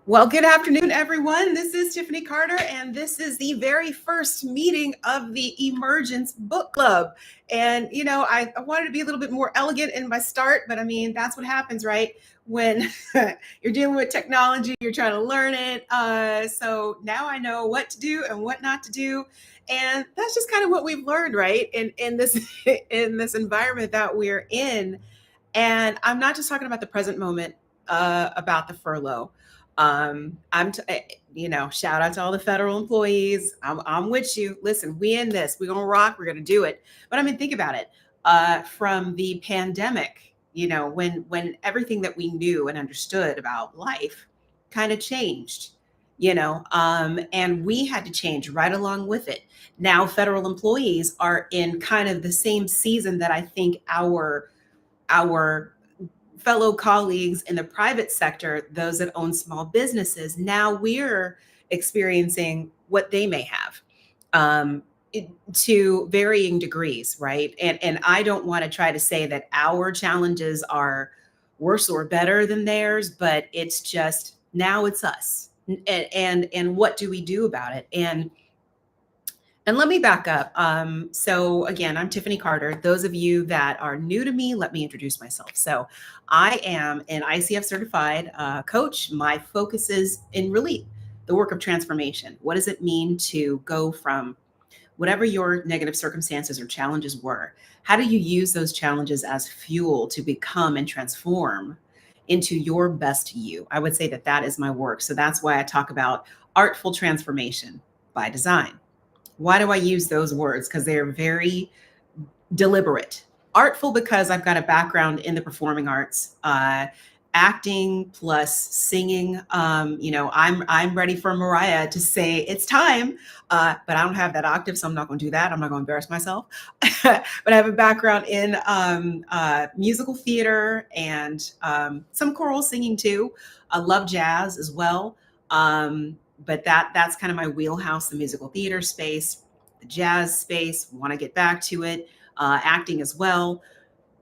Well, good afternoon, everyone. This is Tiffany Carter, and this is the very first meeting of the Emergence Book Club. And, I wanted to be a little bit more elegant in my start, but I mean, that's what happens, right? When you're dealing with technology, you're trying to learn it. So now I know what to do and what not to do. And that's just kind of what we've learned, right? In this in this environment that we're in. And I'm not just talking about the present moment, about the furlough. Shout out to all the federal employees. I'm with you. Listen, we in this. We're gonna rock. We're gonna do it. But I mean, think about it. From the pandemic, when everything that we knew and understood about life kind of changed, and we had to change right along with it. Now, federal employees are in kind of the same season that I think our fellow colleagues in the private sector, those that own small businesses, now we're experiencing what they may have, um, to varying degrees, right? And I don't want to try to say that our challenges are worse or better than theirs, but it's just now it's us, and what do we do about it? And let me back up. So again, I'm Tiffany Carter. Those of you that are new to me, let me introduce myself. So I am an ICF certified coach. My focus is in really the work of transformation. What does it mean to go from whatever your negative circumstances or challenges were? How do you use those challenges as fuel to become and transform into your best you? I would say that that is my work. So that's why I talk about artful transformation by design. Why do I use those words? Because they're very deliberate. Artful because I've got a background in the performing arts, acting plus singing. I'm ready for Mariah to say it's time, but I don't have that octave, so I'm not going to do that. I'm not going to embarrass myself. But I have a background in musical theater and some choral singing too. I love jazz as well. But that's kind of my wheelhouse, the musical theater space, the jazz space. Want to get back to it, acting as well.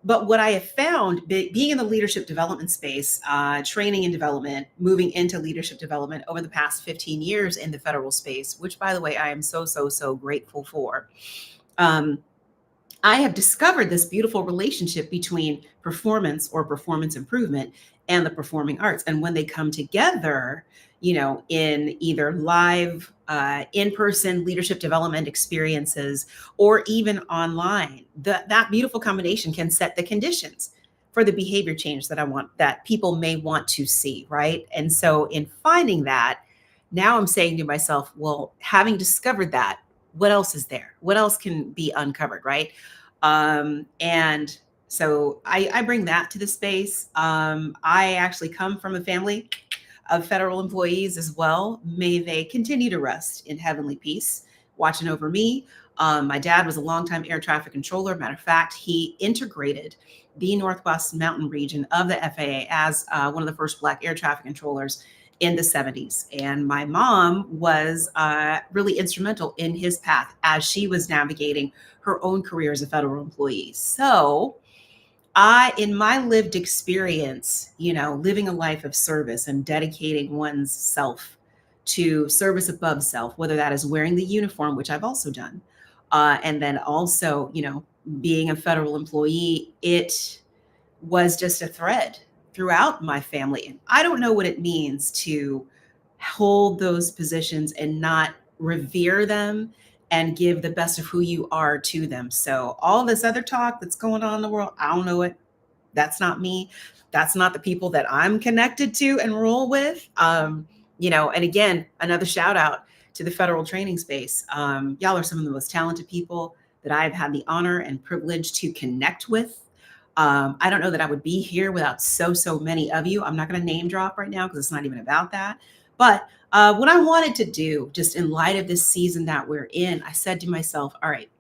But what I have found, being in the leadership development space, training and development, moving into leadership development over the past 15 years in the federal space, which, by the way, I am so grateful for. Um, I have discovered this beautiful relationship between performance or performance improvement and the performing arts. And when they come together, in either live, in person leadership development experiences or even online, that beautiful combination can set the conditions for the behavior change that I want, that people may want to see. Right. And so, in finding that, now I'm saying to myself, well, having discovered that, what else is there? What else can be uncovered? Right. And so I bring that to the space. I actually come from a family of federal employees as well. May they continue to rest in heavenly peace, watching over me. My dad was a longtime air traffic controller. Matter of fact, he integrated the Northwest Mountain region of the FAA as one of the first Black air traffic controllers in the 70s. And my mom was really instrumental in his path as she was navigating her own career as a federal employee. So in my lived experience, living a life of service and dedicating one's self to service above self, whether that is wearing the uniform, which I've also done, and then also, being a federal employee, it was just a thread throughout my family. And I don't know what it means to hold those positions and not revere them and give the best of who you are to them. So all this other talk that's going on in the world, I don't know it. That's not me. That's not the people that I'm connected to and roll with. And again, another shout out to the federal training space. Y'all are some of the most talented people that I've had the honor and privilege to connect with. I don't know that I would be here without so many of you. I'm not going to name drop right now because it's not even about that. But what I wanted to do, just in light of this season that we're in, I said to myself, all right,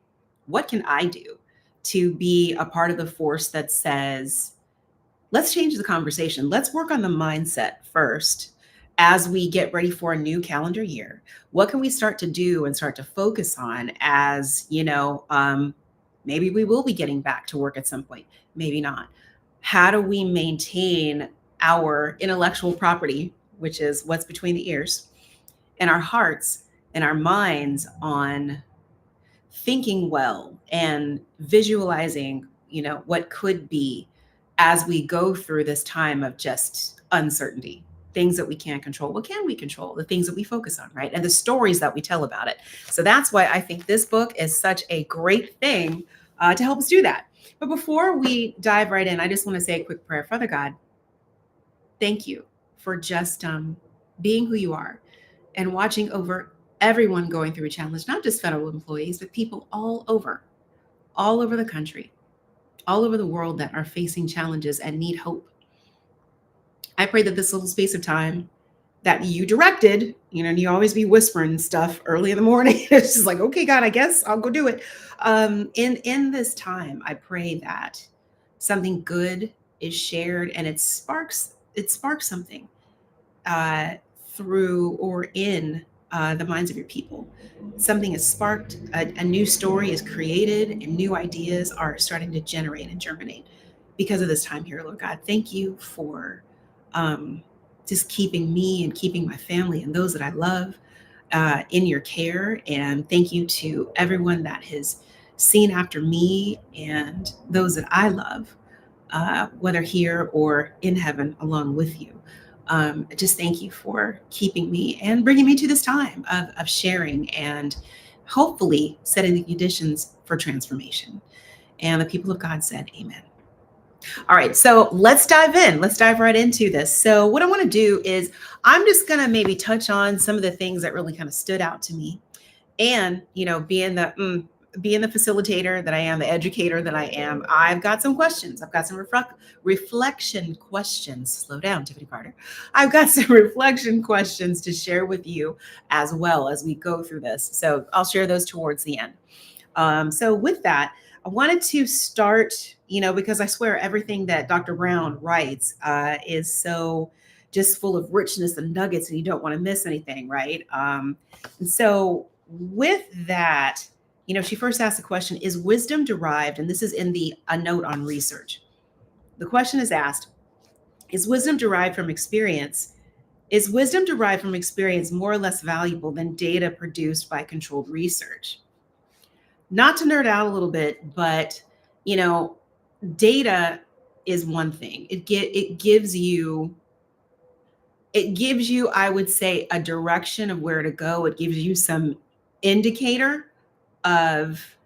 what can I do to be a part of the force that says, let's change the conversation. Let's work on the mindset first as we get ready for a new calendar year. What can we start to do and start to focus on as, maybe we will be getting back to work at some point, maybe not. How do we maintain our intellectual property which is what's between the ears, and our hearts and our minds on thinking well and visualizing, what could be as we go through this time of just uncertainty, things that we can't control. What can we control? The things that we focus on, right? And the stories that we tell about it. So that's why I think this book is such a great thing to help us do that. But before we dive right in, I just want to say a quick prayer. Father God, thank you for just being who you are and watching over everyone going through a challenge, not just federal employees, but people all over the country, all over the world that are facing challenges and need hope. I pray that this little space of time that you directed, and you always be whispering stuff early in the morning. It's just like, okay, God, I guess I'll go do it. In this time, I pray that something good is shared and it sparks something uh, through or in the minds of your people. Something is sparked, a new story is created, and new ideas are starting to generate and germinate because of this time here, Lord God. Thank you for um, just keeping me and keeping my family and those that I love in your care. And thank you to everyone that has seen after me and those that I love, whether here or in heaven along with you. Just thank you for keeping me and bringing me to this time of sharing and hopefully setting the conditions for transformation. And the people of God said, Amen. All right, so let's dive in. Let's dive right into this. So, what I want to do is I'm just going to maybe touch on some of the things that really kind of stood out to me. And, being the facilitator that I am, the educator that I am, I've got some questions. I've got some reflection questions. Slow down, Tiffany Carter. I've got some reflection questions to share with you as well as we go through this. So I'll share those towards the end. So with that, I wanted to start, because I swear everything that Dr. Brown writes is so just full of richness and nuggets, and you don't want to miss anything, right? And so with that, she first asked the question, is wisdom derived? And this is in a note on research. The question is asked, is wisdom derived from experience? Is wisdom derived from experience more or less valuable than data produced by controlled research? Not to nerd out a little bit, but data is one thing. It gives you, I would say, a direction of where to go. It gives you some indicator of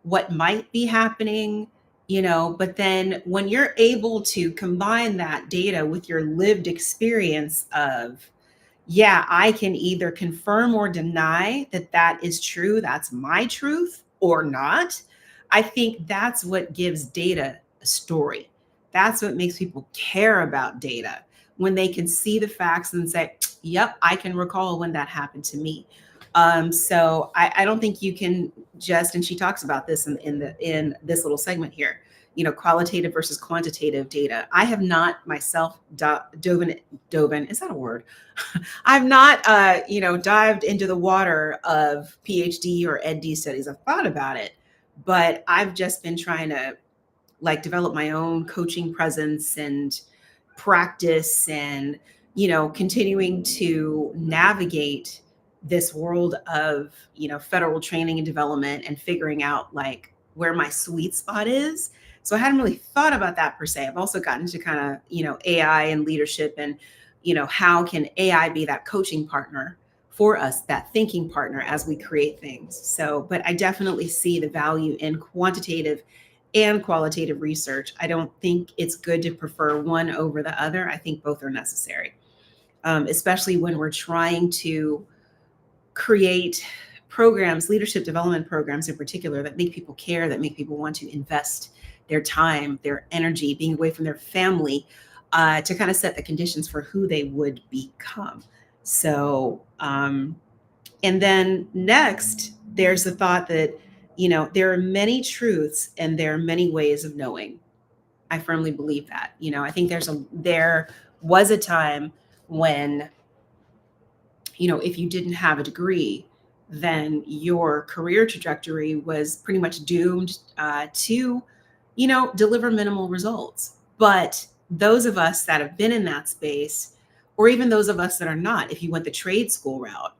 what might be happening, but then when you're able to combine that data with your lived experience of, yeah, I can either confirm or deny that that is true, that's my truth, or not. I think that's what gives data a story. That's what makes people care about data, when they can see the facts and say, yep, I can recall when that happened to me. So I don't think you can just, and she talks about this in this little segment here, qualitative versus quantitative data. I have not myself dove in, is that a word? I've not, dived into the water of PhD or EdD studies. I've thought about it, but I've just been trying to develop my own coaching presence and practice and, continuing to navigate this world of, federal training and development and figuring out where my sweet spot is. So I hadn't really thought about that per se. I've also gotten to kind of, AI and leadership and, how can AI be that coaching partner for us, that thinking partner as we create things. So, but I definitely see the value in quantitative and qualitative research. I don't think it's good to prefer one over the other. I think both are necessary, especially when we're trying to create programs, leadership development programs in particular, that make people care, that make people want to invest their time, their energy, being away from their family, to kind of set the conditions for who they would become. So, and then next, there's the thought that, there are many truths and there are many ways of knowing. I firmly believe that. I think there was a time when, if you didn't have a degree, then your career trajectory was pretty much doomed to, deliver minimal results. But those of us that have been in that space, or even those of us that are not, if you went the trade school route,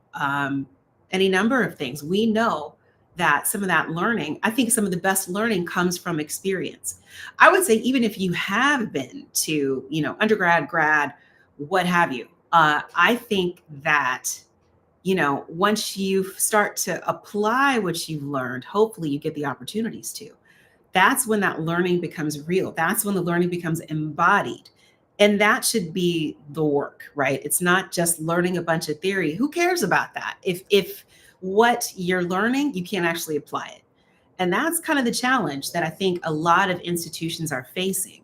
any number of things, we know that some of that learning, I think some of the best learning comes from experience. I would say, even if you have been to, undergrad, grad, what have you, I think that, once you start to apply what you've learned, hopefully you get the opportunities to. That's when that learning becomes real. That's when the learning becomes embodied. And that should be the work, right? It's not just learning a bunch of theory. Who cares about that? If what you're learning, you can't actually apply it. And that's kind of the challenge that I think a lot of institutions are facing.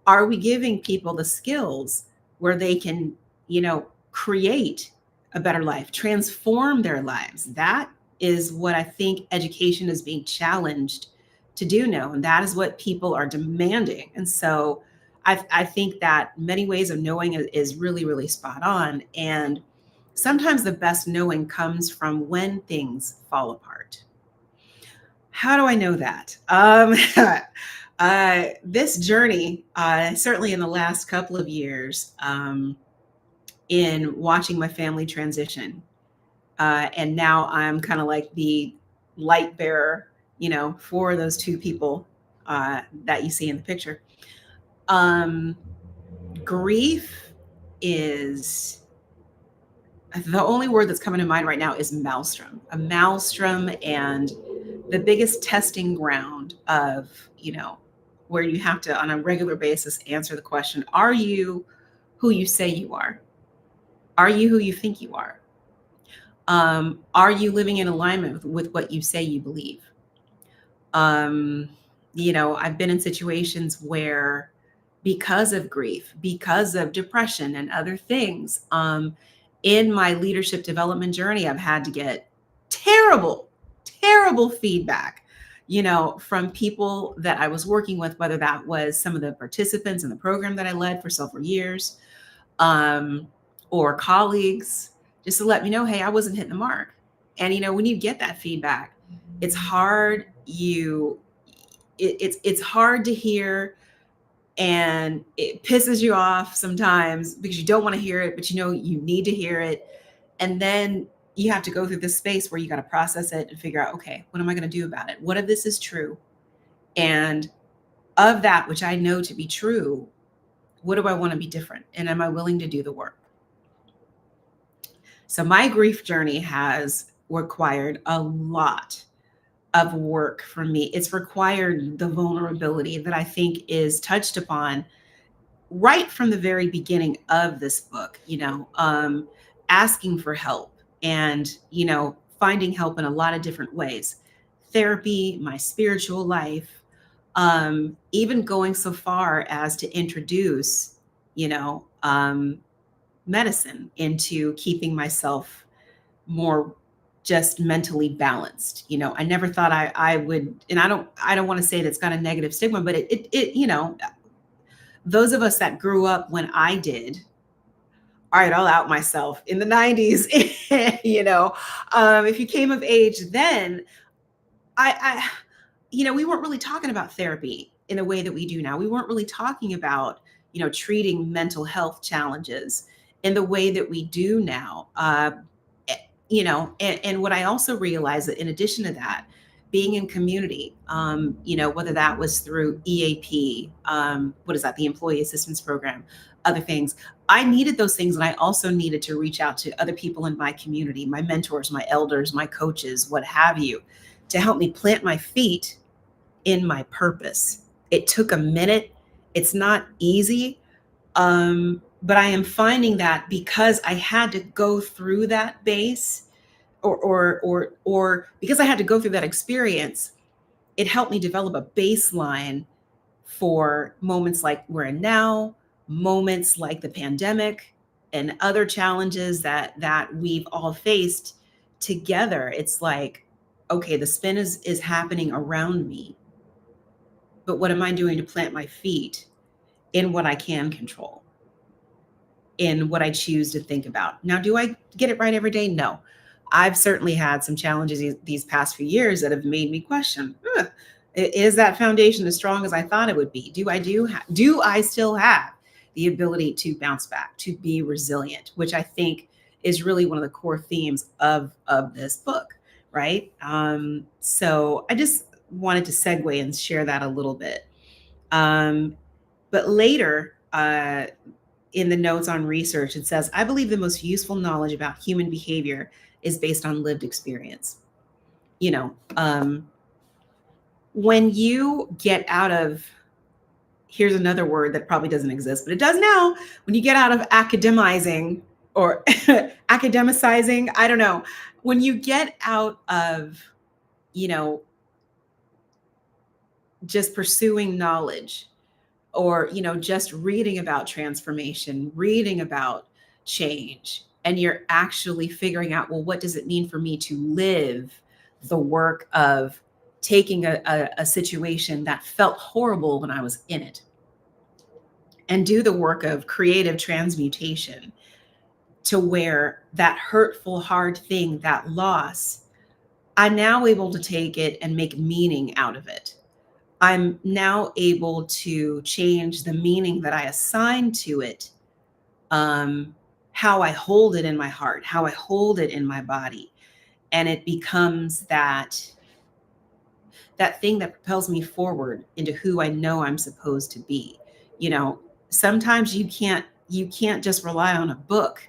Are we giving people the skills where they can, create a better life, transform their lives? That is what I think education is being challenged to do now. And that is what people are demanding. And so I think that many ways of knowing is really, really spot on. And sometimes the best knowing comes from when things fall apart. How do I know that? This journey, certainly in the last couple of years, in watching my family transition, and now I'm kind of like the light bearer, for those two people that you see in the picture. Um, Grief is the only word that's coming to mind right now is maelstrom, a maelstrom, and the biggest testing ground of, where you have to, on a regular basis, answer the question, are you who you say you are? Are you who you think you are? Are you living in alignment with what you say you believe? Um, I've been in situations where, because of grief, because of depression and other things, in my leadership development journey, I've had to get terrible, terrible feedback, from people that I was working with, whether that was some of the participants in the program that I led for several years, um, or colleagues, just to let me know, hey, I wasn't hitting the mark. And when you get that feedback, it's hard. It's hard to hear, and it pisses you off sometimes because you don't want to hear it, but you need to hear it. And then you have to go through this space where you got to process it and figure out, okay, what am I going to do about it? What if this is true? And of that which I know to be true, what do I want to be different? And am I willing to do the work? So my grief journey has required a lot of work from me. It's required the vulnerability that I think is touched upon right from the very beginning of this book, asking for help, and, finding help in a lot of different ways. Therapy, my spiritual life, even going so far as to introduce, medicine into keeping myself more just mentally balanced. I never thought I would, and I don't want to say that's got a negative stigma, but it those of us that grew up when I did, all right, I'll out myself, in the 90s, if you came of age then, I we weren't really talking about therapy in the way that we do now. We weren't really talking about, treating mental health challenges in the way that we do now. And what I also realized, that in addition to that, being in community, whether that was through EAP, what is that, the Employee Assistance Program, other things, I needed those things. And I also needed to reach out to other people in my community, my mentors, my elders, my coaches, what have you, to help me plant my feet in my purpose. It took a minute. It's not easy. But I am finding that because I had to go through that base, or because I had to go through that experience, it helped me develop a baseline for moments like we're in now, moments like the pandemic, and other challenges that we've all faced together. It's like, okay, the spin is happening around me, but what am I doing to plant my feet in what I can control, in what I choose to think about? Now, do I get it right every day? No. I've certainly had some challenges these past few years that have made me question, is that foundation as strong as I thought it would be? Do I still have the ability to bounce back, to be resilient, which I think is really one of the core themes of this book, right? So I just wanted to segue and share that a little bit. But later, in the notes on research, it says, I believe the most useful knowledge about human behavior is based on lived experience. You know, when you get out of, here's another word that probably doesn't exist, but it does now, when you get out of academizing or academicizing, I don't know, when you get out of, you know, just pursuing knowledge, or just reading about transformation, reading about change, and you're actually figuring out, well, what does it mean for me to live the work of taking a situation that felt horrible when I was in it, and do the work of creative transmutation to where that hurtful, hard thing, that loss, I'm now able to take it and make meaning out of it. I'm now able to change the meaning that I assign to it, how I hold it in my heart, how I hold it in my body. And it becomes that thing that propels me forward into who I know I'm supposed to be. You know, sometimes you can't just rely on a book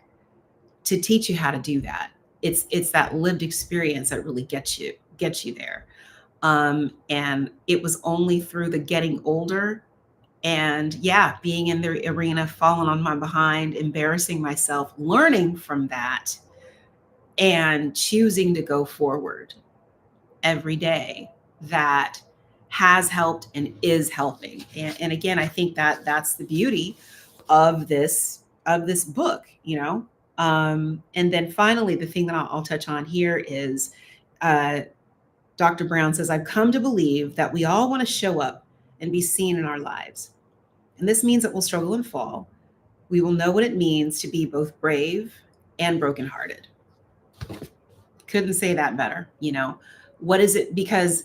to teach you how to do that. It's that lived experience that really gets you there. And it was only through the getting older and, yeah, being in the arena, falling on my behind, embarrassing myself, learning from that, and choosing to go forward every day, that has helped and is helping. And again, I think that that's the beauty of this book, and then finally, the thing that I'll touch on here is, uh, Dr. Brown says, I've come to believe that we all want to show up and be seen in our lives. And this means that we'll struggle and fall. We will know what it means to be both brave and brokenhearted. Couldn't say that better. What is it? Because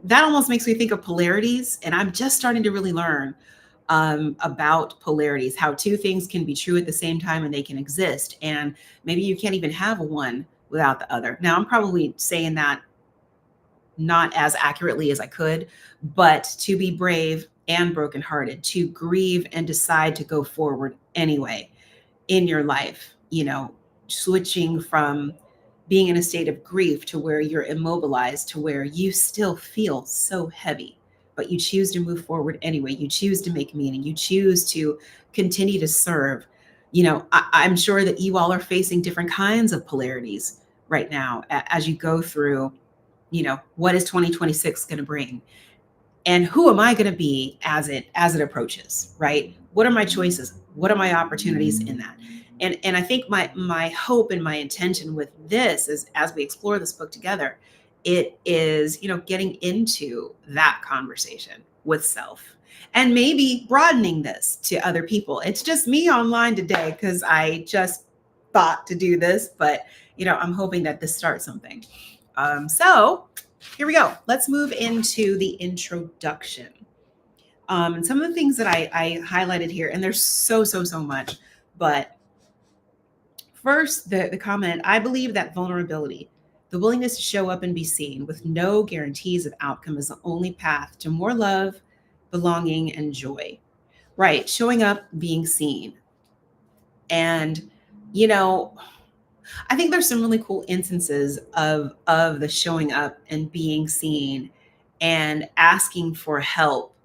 that almost makes me think of polarities. And I'm just starting to really learn about polarities, how two things can be true at the same time and they can exist. And maybe you can't even have one without the other. Now, I'm probably saying that not as accurately as I could, but to be brave and brokenhearted, to grieve and decide to go forward anyway in your life, switching from being in a state of grief to where you're immobilized, to where you still feel so heavy, but you choose to move forward anyway. You choose to make meaning. You choose to continue to serve. I'm sure that you all are facing different kinds of polarities right now as you go through, what is 2026 going to bring? And who am I going to be as it approaches, right? What are my choices? What are my opportunities in that? And I think my hope and my intention with this is, as we explore this book together, it is, getting into that conversation with self, and maybe broadening this to other people. It's just me online today because I just thought to do this, but I'm hoping that this starts something. So here we go. Let's move into the introduction. And some of the things that I highlighted here, and there's so much, but first, the comment, I believe that vulnerability, the willingness to show up and be seen with no guarantees of outcome, is the only path to more love, belonging, and joy. Right. Showing up, being seen. And, I think there's some really cool instances of the showing up and being seen and asking for help,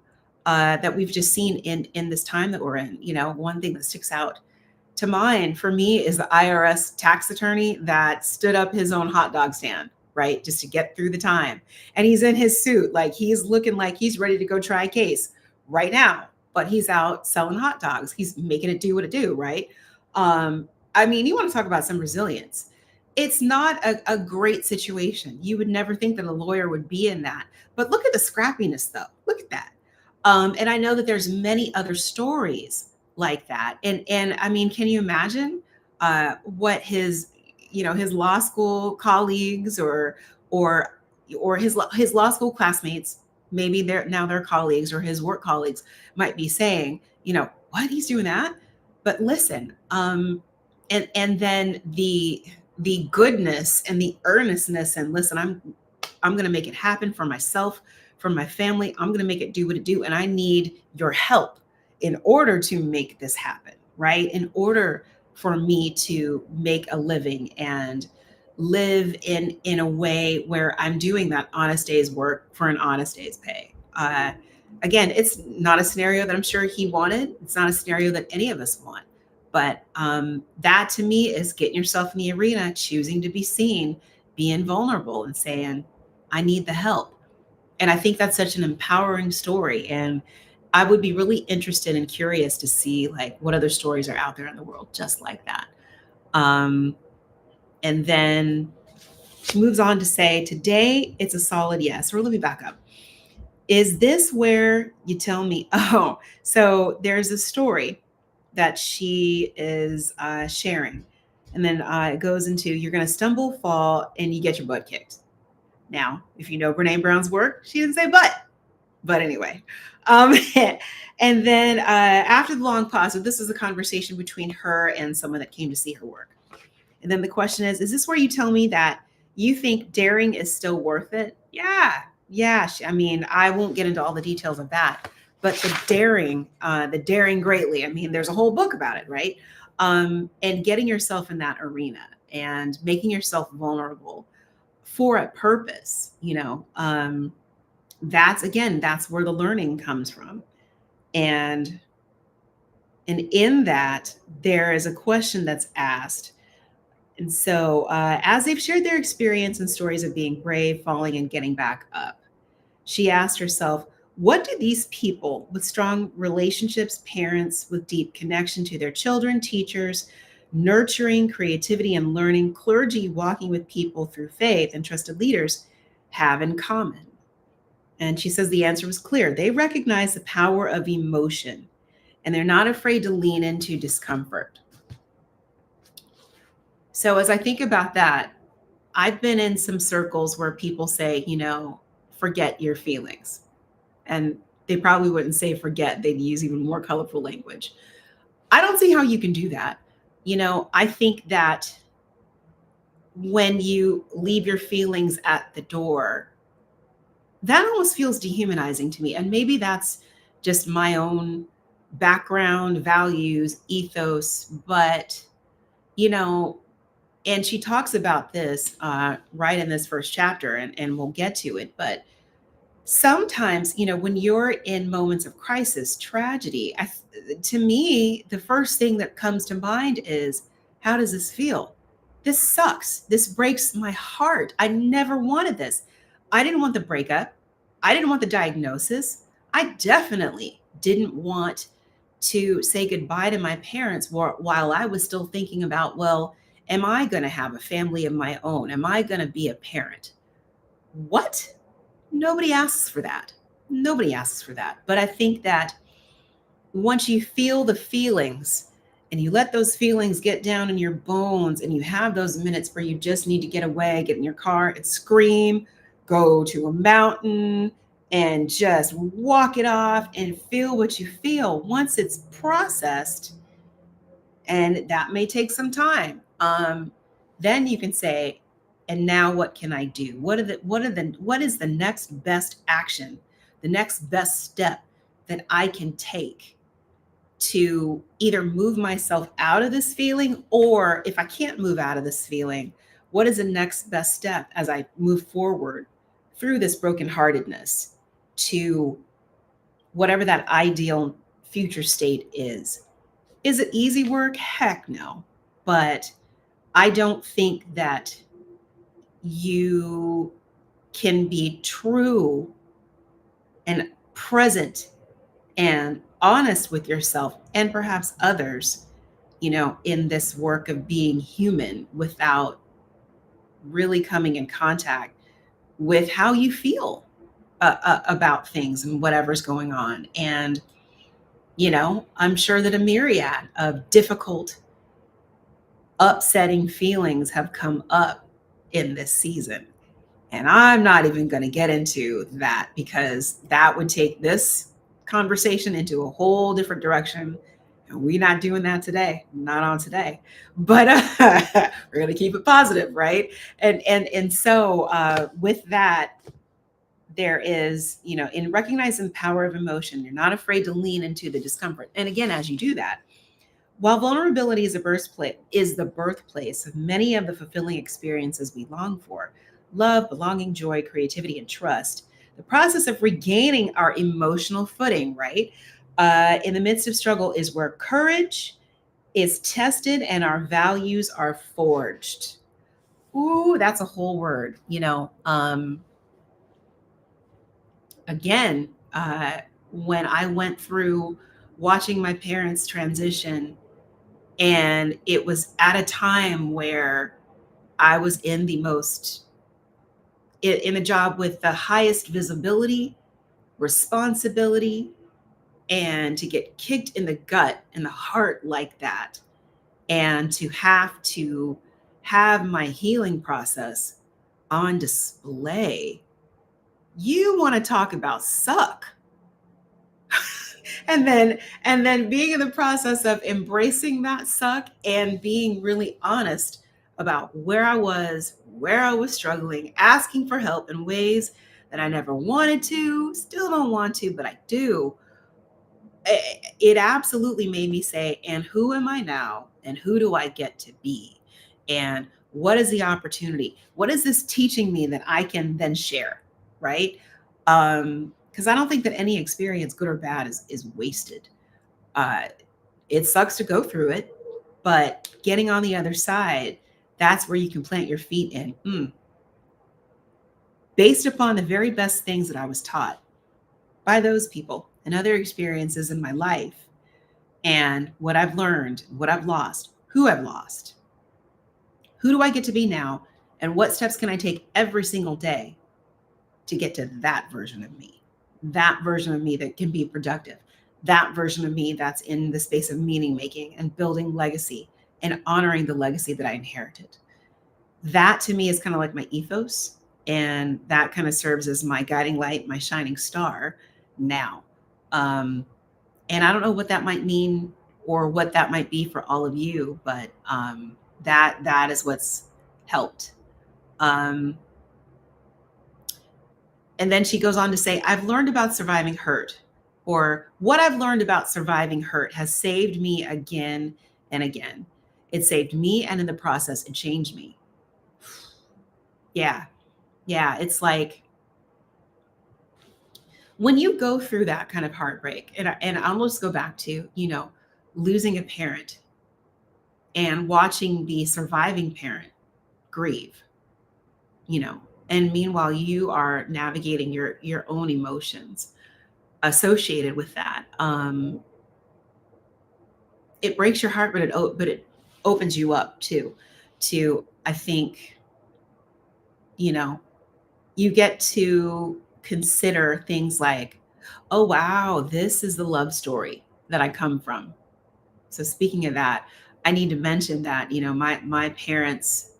that we've just seen in this time that we're in. One thing that sticks out to mind for me is the IRS tax attorney that stood up his own hot dog stand, right, just to get through the time. And he's in his suit, like he's looking like he's ready to go try a case right now, but he's out selling hot dogs. He's making it do what it do, right? You want to talk about some resilience. It's not a great situation. You would never think that a lawyer would be in that. But look at the scrappiness, though. Look at that. And I know that there's many other stories like that. And can you imagine what his law school colleagues or his law school classmates, maybe they're now their colleagues or his work colleagues, might be saying, what, he's doing that? But listen, and then the goodness and the earnestness, and listen, I'm going to make it happen for myself, for my family. I'm going to make it do what it do, and I need your help in order to make this happen, right? In order for me to make a living and live in a way where I'm doing that honest day's work for an honest day's pay. Again, it's not a scenario that I'm sure he wanted. It's not a scenario that any of us want. But that to me is getting yourself in the arena, choosing to be seen, being vulnerable, and saying, I need the help. And I think that's such an empowering story. And I would be really interested and curious to see like what other stories are out there in the world just like that. Um, and then she moves on to say, today it's a solid yes. Or let me back up. Is this where you tell me? Oh, so there's a story that she is sharing. And then it goes into, you're going to stumble, fall, and you get your butt kicked. Now, if you know Brene Brown's work, she didn't say but anyway. Um, and then after the long pause, so this is a conversation between her and someone that came to see her work. And then the question is this where you tell me that you think daring is still worth it? Yeah. Yeah. I mean, I won't get into all the details of that, but the daring greatly. I mean, there's a whole book about it, right? And getting yourself in that arena and making yourself vulnerable for a purpose, that's where the learning comes from. And in that, there is a question that's asked. And so, as they've shared their experience and stories of being brave, falling, and getting back up, she asked herself, what do these people with strong relationships, parents with deep connection to their children, teachers, nurturing creativity and learning, clergy walking with people through faith, and trusted leaders have in common? And she says the answer was clear. They recognize the power of emotion and they're not afraid to lean into discomfort. So as I think about that, I've been in some circles where people say, forget your feelings. And they probably wouldn't say forget, they'd use even more colorful language. I don't see how you can do that. I think that when you leave your feelings at the door, that almost feels dehumanizing to me. And maybe that's just my own background, values, ethos, but, and she talks about this right in this first chapter, and we'll get to it. But sometimes, when you're in moments of crisis, tragedy, to me, the first thing that comes to mind is, how does this feel? This sucks. This breaks my heart. I never wanted this. I didn't want the breakup. I didn't want the diagnosis. I definitely didn't want to say goodbye to my parents while I was still thinking about, well, am I going to have a family of my own? Am I going to be a parent? What? Nobody asks for that. Nobody asks for that. But I think that once you feel the feelings and you let those feelings get down in your bones and you have those minutes where you just need to get away, get in your car and scream, go to a mountain and just walk it off and feel what you feel. Once it's processed, and that may take some time, then you can say, and now what can I do? What is the next best action, the next best step that I can take to either move myself out of this feeling, or if I can't move out of this feeling, what is the next best step as I move forward through this brokenheartedness to whatever that ideal future state is? Is it easy work? Heck no. But I don't think that you can be true and present and honest with yourself and perhaps others, in this work of being human without really coming in contact with how you feel about things and whatever's going on. And, I'm sure that a myriad of difficult, upsetting feelings have come up in this season. And I'm not even going to get into that because that would take this conversation into a whole different direction. We're not doing that today, not on today, but we're going to keep it positive, right? And so with that, there is, in recognizing the power of emotion, you're not afraid to lean into the discomfort. And again, as you do that, while vulnerability is the birthplace of many of the fulfilling experiences we long for, love, belonging, joy, creativity, and trust, the process of regaining our emotional footing, right, in the midst of struggle is where courage is tested and our values are forged. Ooh, that's a whole word. Again, when I went through watching my parents transition, and it was at a time where I was in a job with the highest visibility, responsibility, and to get kicked in the gut and the heart like that, and to have my healing process on display. You want to talk about suck. And then being in the process of embracing that suck and being really honest about where I was struggling, asking for help in ways that I never wanted to, still don't want to, but I do. It absolutely made me say, and who am I now? And who do I get to be? And what is the opportunity? What is this teaching me that I can then share? Right? Because I don't think that any experience, good or bad, is wasted. Uh, it sucks to go through it, but getting on the other side, that's where you can plant your feet in. Based upon the very best things that I was taught by those people and other experiences in my life, and what I've learned, what I've lost, who I've lost, who do I get to be now, and what steps can I take every single day to get to that version of me, that version of me that can be productive, that version of me that's in the space of meaning making and building legacy and honoring the legacy that I inherited. That to me is kind of like my ethos. And that kind of serves as my guiding light, my shining star now. Um, and I don't know what that might mean or what that might be for all of you, but that is what's helped. Um, And then she goes on to say, I've learned about surviving hurt, or what I've learned about surviving hurt has saved me again and again. It saved me, and in the process, it changed me. Yeah. Yeah. It's like when you go through that kind of heartbreak, and I'll just go back to, losing a parent and watching the surviving parent grieve, you know, and meanwhile, you are navigating your own emotions associated with that. It breaks your heart, but it opens you up too. To I think you know you get to consider things like, oh wow, this is the love story that I come from. So speaking of that, I need to mention that my parents'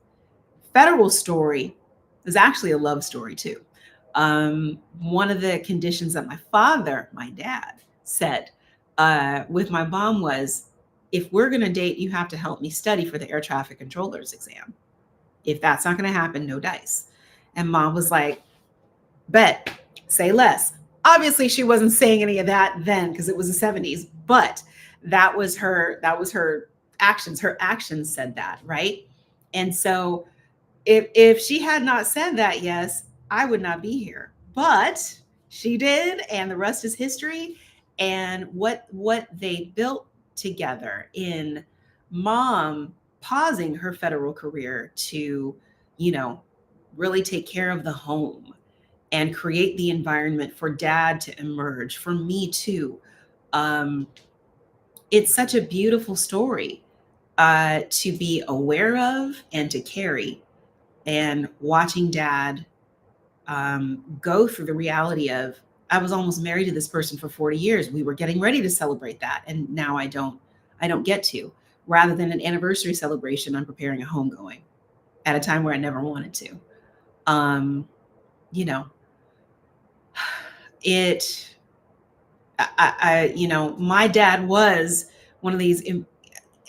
federal story is actually a love story too. One of the conditions that my dad, said with my mom was, if we're going to date, you have to help me study for the air traffic controller's exam. If that's not going to happen, no dice. And mom was like, bet, say less. Obviously, she wasn't saying any of that then because it was the 70s, but that was her actions. Her actions said that, right? And so if she had not said that, yes, I would not be here. But she did, and the rest is history. And what they built together in mom pausing her federal career to, you know, really take care of the home and create the environment for dad to emerge, for me too. Um, it's such a beautiful story to be aware of and to carry, and watching dad go through the reality of, I was almost married to this person for 40 years. We were getting ready to celebrate that, and now I don't get to. Rather than an anniversary celebration, I'm preparing a homegoing at a time where I never wanted to. Um, you know, it. My dad was one of these,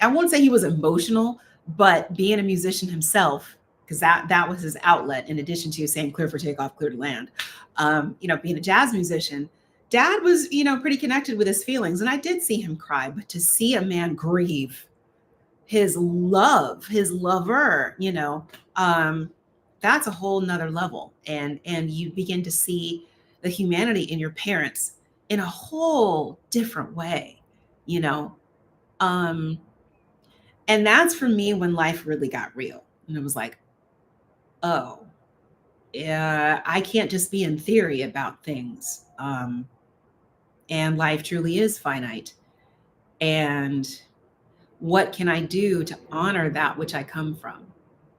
I won't say he was emotional, but being a musician himself, because that was his outlet, in addition to saying clear for takeoff, clear to land. Being a jazz musician, dad was, pretty connected with his feelings. And I did see him cry, but to see a man grieve his lover, that's a whole nother level. And you begin to see the humanity in your parents in a whole different way, you know. Um, and that's for me when life really got real. And it was like, oh, yeah, I can't just be in theory about things. And life truly is finite. And what can I do to honor that which I come from?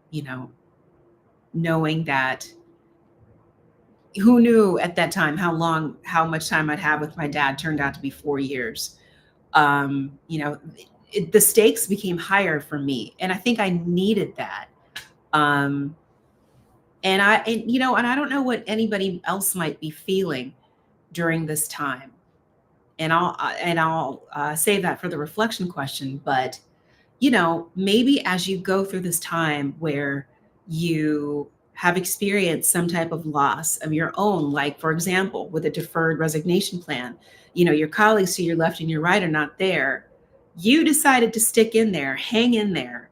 You know, knowing that who knew at that time how much time I'd have with my dad turned out to be 4 years. The stakes became higher for me. And I think I needed that. Um, and I don't know what anybody else might be feeling during this time. And I'll save that for the reflection question. But maybe as you go through this time where you have experienced some type of loss of your own, like for example, with a deferred resignation plan, your colleagues to your left and your right are not there. You decided to stick in there, hang in there.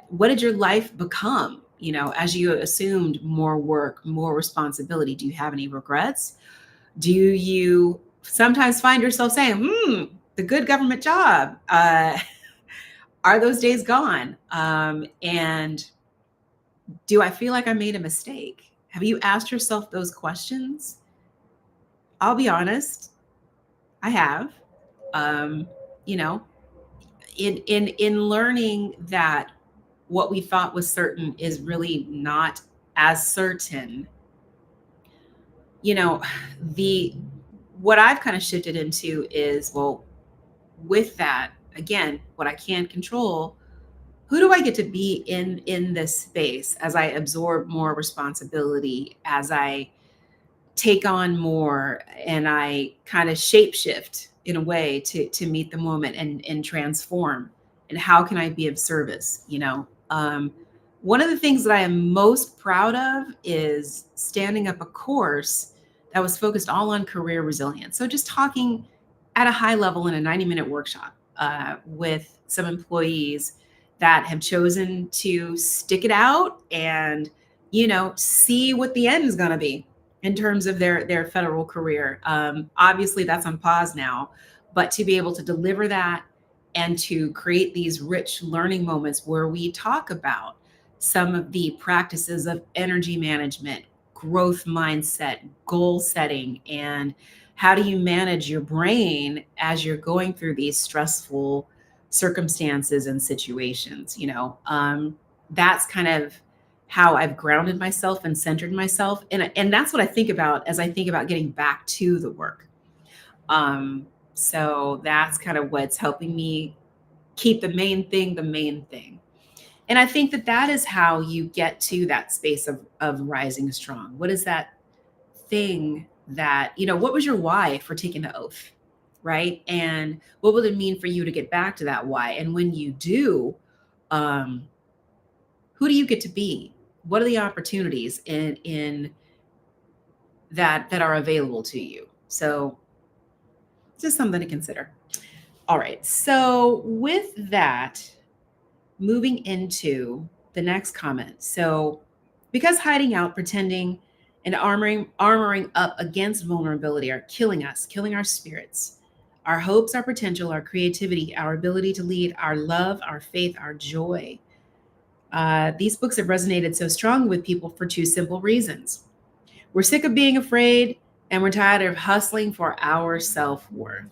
What did your life become? As you assumed more work, more responsibility, do you have any regrets? Do you sometimes find yourself saying, the good government job? Are those days gone? And do I feel like I made a mistake? Have you asked yourself those questions? I'll be honest, I have. Um, you know, in learning that what we thought was certain is really not as certain. The what I've kind of shifted into is, well, with that, again, what I can't control, who do I get to be in this space as I absorb more responsibility, as I take on more, and I kind of shapeshift in a way to meet the moment and transform? And how can I be of service? One of the things that I am most proud of is standing up a course that was focused all on career resilience. So just talking at a high level in a 90-minute workshop with some employees that have chosen to stick it out and see what the end is going to be in terms of their federal career. Obviously that's on pause now, but to be able to deliver that and to create these rich learning moments where we talk about some of the practices of energy management, growth mindset, goal setting, and how do you manage your brain as you're going through these stressful circumstances and situations. That's kind of how I've grounded myself and centered myself. And that's what I think about as I think about getting back to the work. So that's kind of what's helping me keep the main thing the main thing. And I think that is how you get to that space of rising strong. What is that thing that, what was your why for taking the oath, right? And what will it mean for you to get back to that why? And when you do, who do you get to be? What are the opportunities in that are available to you? So just something to consider. All right. So with that, moving into the next comment. So because hiding out, pretending, and armoring up against vulnerability are killing us, killing our spirits, our hopes, our potential, our creativity, our ability to lead, our love, our faith, our joy. These books have resonated so strongly with people for two simple reasons. We're sick of being afraid, and we're tired of hustling for our self-worth.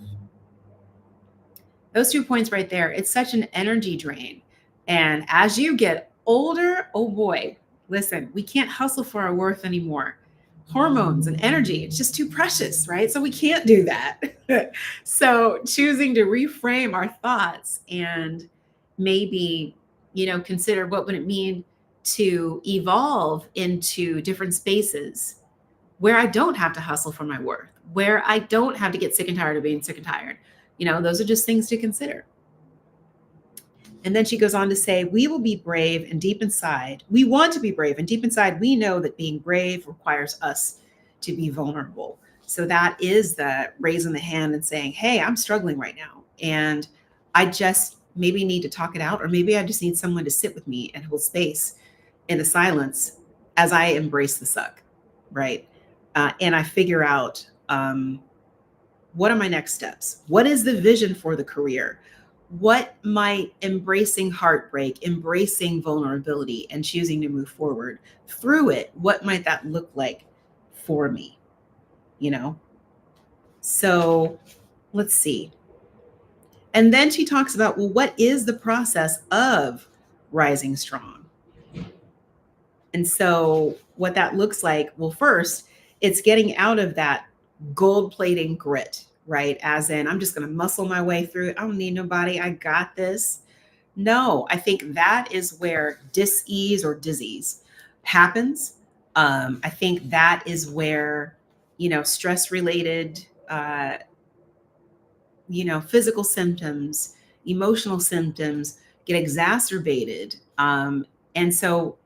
Those 2 points right there, it's such an energy drain. And as you get older, oh boy, listen, we can't hustle for our worth anymore. Hormones and energy, it's just too precious, right? So we can't do that. So choosing to reframe our thoughts and maybe, consider what would it mean to evolve into different spaces where I don't have to hustle for my worth, where I don't have to get sick and tired of being sick and tired. Those are just things to consider. And then she goes on to say, we will be brave, and deep inside, we want to be brave, and deep inside, we know that being brave requires us to be vulnerable. So that is the raising the hand and saying, hey, I'm struggling right now. And I just maybe need to talk it out, or maybe I just need someone to sit with me and hold space in the silence as I embrace the suck, right? And I figure out, what are my next steps? What is the vision for the career? What might embracing heartbreak, embracing vulnerability, and choosing to move forward through it, what might that look like for me? You know? So let's see. And then she talks about, well, what is the process of rising strong? And so what that looks like, well, first, it's getting out of that gold plating grit, right? As in, I'm just going to muscle my way through it. I don't need nobody. I got this. No, I think that is where dis-ease or disease happens. I think that is where, stress related, physical symptoms, emotional symptoms get exacerbated. And so,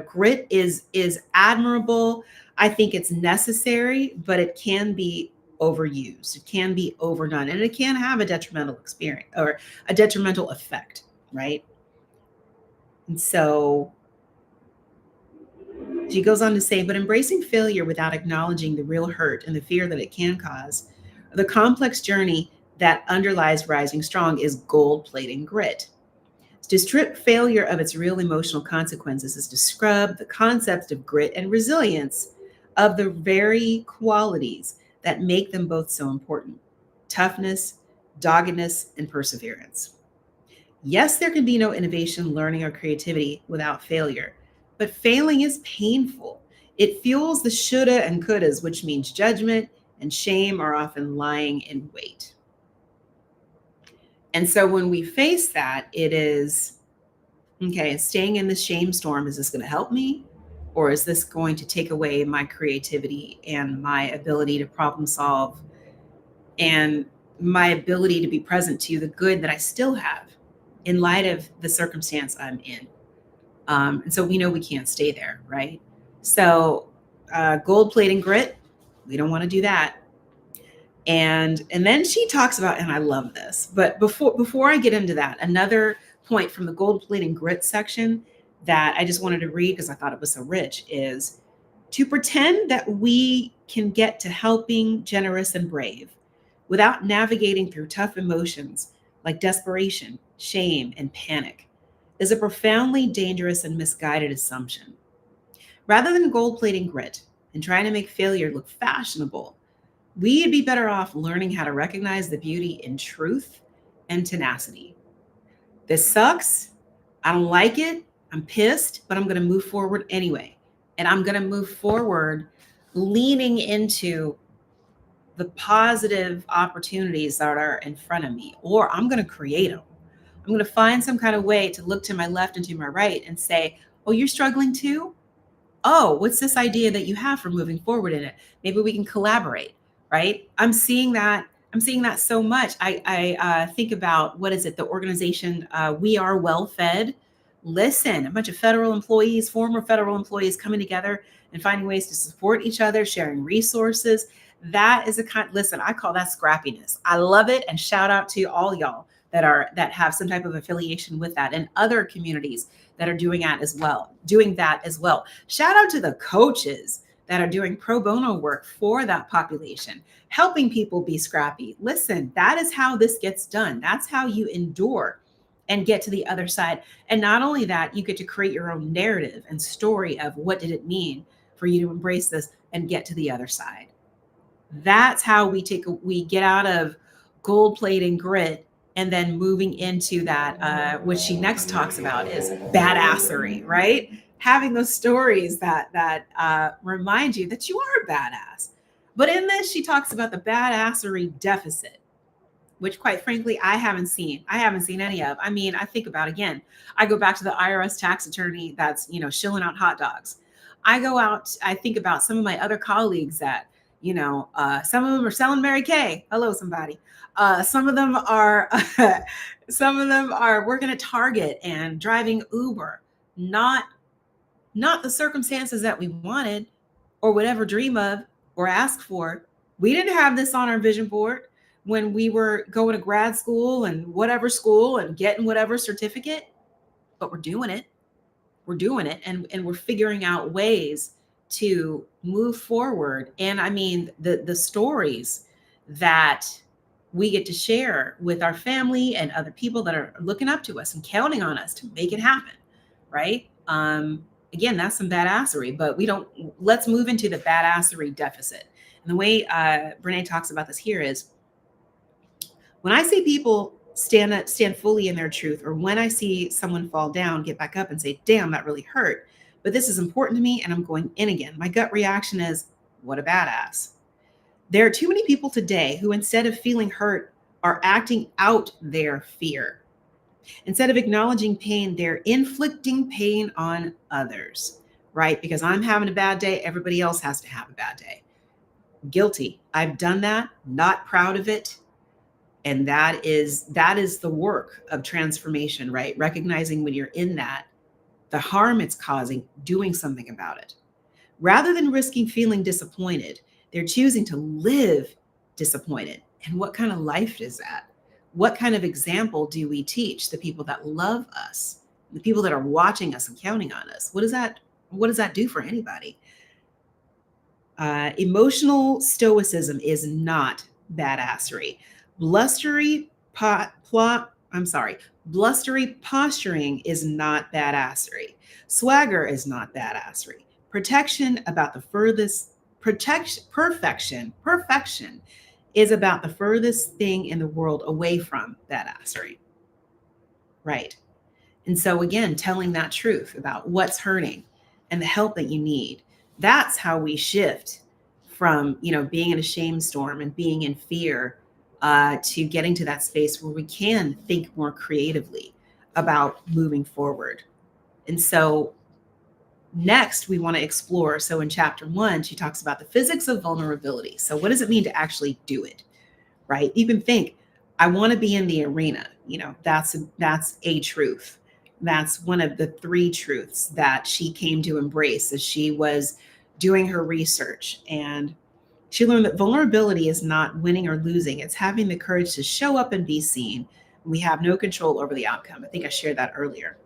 grit is admirable. I think it's necessary, but it can be overused. It can be overdone, and it can have a detrimental experience or a detrimental effect, right? And so she goes on to say, but embracing failure without acknowledging the real hurt and the fear that it can cause, the complex journey that underlies rising strong is gold plating grit. To strip failure of its real emotional consequences is to scrub the concept of grit and resilience of the very qualities that make them both so important: toughness, doggedness, and perseverance. Yes, there can be no innovation, learning, or creativity without failure, but failing is painful. It fuels the shoulda and couldas, which means judgment and shame are often lying in wait. And so when we face that, it is, okay, staying in the shame storm, is this going to help me? Or is this going to take away my creativity and my ability to problem solve and my ability to be present to the good that I still have in light of the circumstance I'm in? And so we know we can't stay there, right? So gold plating grit, we don't want to do that. And then she talks about, and I love this, but before I get into that, another point from the gold plating grit section that I just wanted to read because I thought it was so rich is to pretend that we can get to helping, generous, and brave without navigating through tough emotions like desperation, shame, and panic is a profoundly dangerous and misguided assumption. Rather than gold plating grit and trying to make failure look fashionable, we'd be better off learning how to recognize the beauty in truth and tenacity. This sucks. I don't like it. I'm pissed, but I'm going to move forward anyway. And I'm going to move forward leaning into the positive opportunities that are in front of me, or I'm going to create them. I'm going to find some kind of way to look to my left and to my right and say, oh, you're struggling too? Oh, what's this idea that you have for moving forward in it? Maybe we can collaborate, right? I'm seeing that. I'm seeing that so much. I think about, what is it? The organization, We Are Well Fed. Listen, a bunch of federal employees, former federal employees coming together and finding ways to support each other, sharing resources. That is a kind. Listen, I call that scrappiness. I love it, and shout out to all y'all that have some type of affiliation with that, and other communities that are doing that as well. Shout out to the coaches that are doing pro bono work for that population, helping people be scrappy. Listen, that is how this gets done. That's how you endure and get to the other side. And not only that, you get to create your own narrative and story of what did it mean for you to embrace this and get to the other side. That's how we get out of gold plating grit and then moving into that, what she next talks about is badassery, right? Having those stories that remind you that you are a badass. But in this, she talks about the badassery deficit, which quite frankly, I haven't seen. I haven't seen any of. I mean, I think about, again, I go back to the IRS tax attorney that's, shilling out hot dogs. I think about some of my other colleagues that, Some of them are selling Mary Kay. Hello, somebody. Some of them are, some of them are working at Target and driving Uber. Not, not the circumstances that we wanted or would ever dream of or ask for. We didn't have this on our vision board when we were going to grad school and whatever school and getting whatever certificate, but we're doing it. We're doing it, and we're figuring out ways to move forward. And I mean, the stories that we get to share with our family and other people that are looking up to us and counting on us to make it happen, right? Again, that's some badassery, but we don't. Let's move into the badassery deficit. And the way Brene talks about this here is, when I see people stand fully in their truth, or when I see someone fall down, get back up and say, damn, that really hurt, but this is important to me and I'm going in again, my gut reaction is, what a badass. There are too many people today who, instead of feeling hurt, are acting out their fear. Instead of acknowledging pain, they're inflicting pain on others, right? Because I'm having a bad day, everybody else has to have a bad day. Guilty. I've done that, not proud of it. And that is the work of transformation, right? Recognizing when you're in that, the harm it's causing, doing something about it. Rather than risking feeling disappointed, they're choosing to live disappointed. And what kind of life is that? What kind of example do we teach the people that love us, the people that are watching us and counting on us? What does that do for anybody? Emotional stoicism is not badassery. Blustery posturing is not badassery. Swagger is not badassery. Perfection is about the furthest thing in the world away from badassery. Right. And so again, telling that truth about what's hurting and the help that you need. That's how we shift from, being in a shame storm and being in fear, to getting to that space where we can think more creatively about moving forward. And so next we want to explore. So in chapter 1, she talks about the physics of vulnerability. So what does it mean to actually do it, right? You can think, I want to be in the arena. That's a truth. That's one of the 3 truths that she came to embrace as she was doing her research. And she learned that vulnerability is not winning or losing. It's having the courage to show up and be seen. We have no control over the outcome. I think I shared that earlier.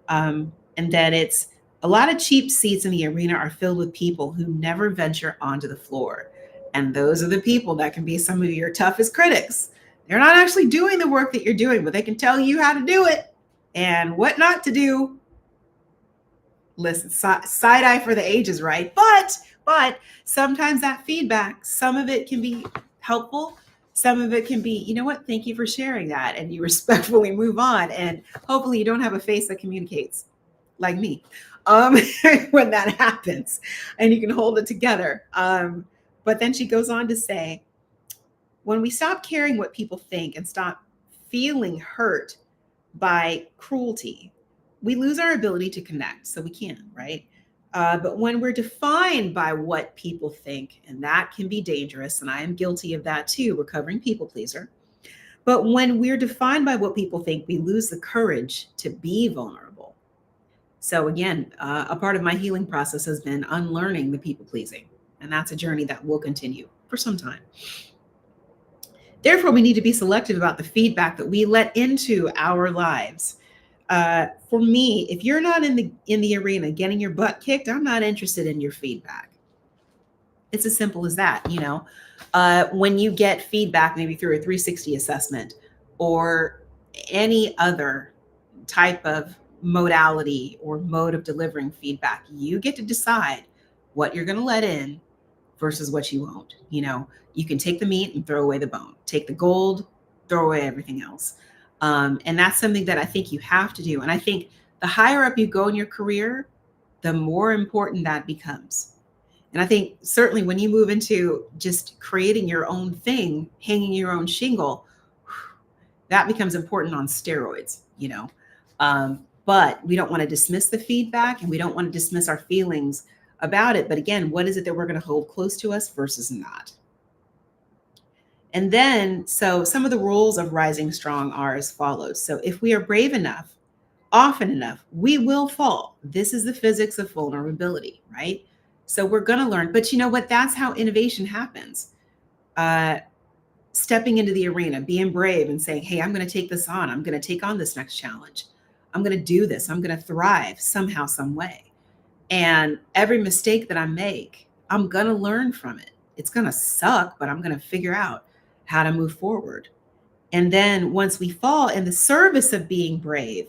And that it's a lot of cheap seats in the arena are filled with people who never venture onto the floor. And those are the people that can be some of your toughest critics. They're not actually doing the work that you're doing, but they can tell you how to do it and what not to do. Listen, side eye for the ages, right? But sometimes that feedback, some of it can be helpful. Some of it can be, you know what, thank you for sharing that. And you respectfully move on. And hopefully you don't have a face that communicates like me when that happens, and you can hold it together. But then she goes on to say, when we stop caring what people think and stop feeling hurt by cruelty, we lose our ability to connect. So we can, right? But when we're defined by what people think, and that can be dangerous, and I am guilty of that too, recovering people pleaser. But when we're defined by what people think, we lose the courage to be vulnerable. So again, a part of my healing process has been unlearning the people pleasing. And that's a journey that will continue for some time. Therefore, we need to be selective about the feedback that we let into our lives. For me, if you're not in the arena getting your butt kicked, I'm not interested in your feedback. It's as simple as that. When you get feedback, maybe through a 360 assessment or any other type of modality or mode of delivering feedback, you get to decide what you're going to let in versus what you won't. You can take the meat and throw away the bone, take the gold, throw away everything else. And that's something that I think you have to do. And I think the higher up you go in your career, the more important that becomes. And I think certainly when you move into just creating your own thing, hanging your own shingle, that becomes important on steroids, But we don't want to dismiss the feedback, and we don't want to dismiss our feelings about it. But again, what is it that we're going to hold close to us versus not? And then, so some of the rules of rising strong are as follows. So if we are brave enough, often enough, we will fall. This is the physics of vulnerability, right? So we're going to learn. But you know what? That's how innovation happens. Uh, Stepping into the arena, being brave and saying, hey, I'm going to take this on. I'm going to take on this next challenge. I'm going to do this. I'm going to thrive somehow, some way. And every mistake that I make, I'm going to learn from it. It's going to suck, but I'm going to figure out how to move forward. And then once we fall in the service of being brave,